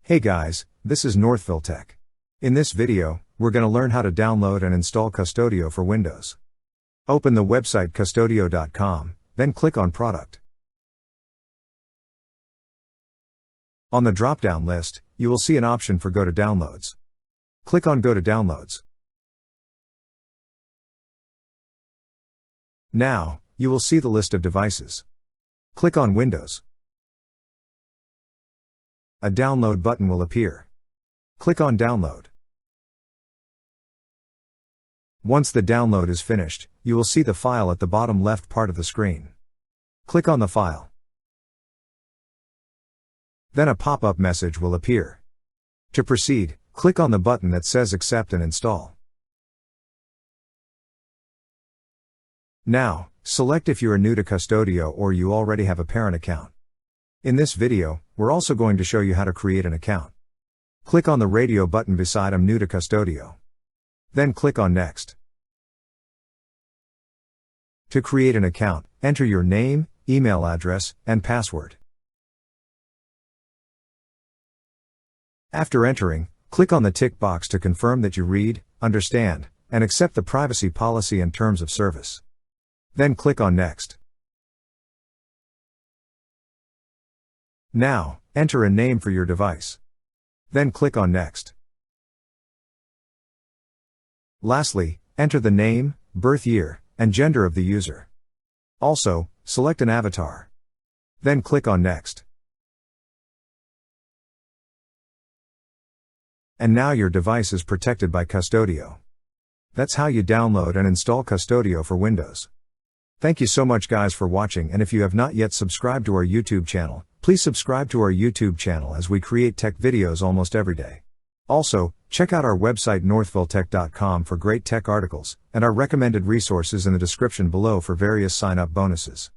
Hey guys, this is Northville Tech. In this video, we're going to learn how to download and install Qustodio for Windows. Open the website Qustodio.com, then click on Product. On the drop-down list, you will see an option for Go to Downloads. Click on Go to Downloads. Now, you will see the list of devices. Click on Windows. A download button will appear. Click on Download. Once the download is finished, you will see the file at the bottom left part of the screen. Click on the file. Then a pop-up message will appear. To proceed, click on the button that says Accept and Install. Now, select if you are new to Qustodio or you already have a parent account. In this video, we're also going to show you how to create an account. Click on the radio button beside I'm new to Qustodio. Then click on Next. To create an account, enter your name, email address, and password. After entering, click on the tick box to confirm that you read, understand, and accept the privacy policy and terms of service. Then click on Next. Now, enter a name for your device. Then click on Next. Lastly, enter the name, birth year, and gender of the user. Also, select an avatar. Then click on Next. And now your device is protected by Qustodio. That's how you download and install Qustodio for Windows. Thank you so much guys for watching, and if you have not yet subscribed to our YouTube channel, please subscribe to our YouTube channel as we create tech videos almost every day. Also, check out our website northvilletech.com for great tech articles, and our recommended resources in the description below for various sign-up bonuses.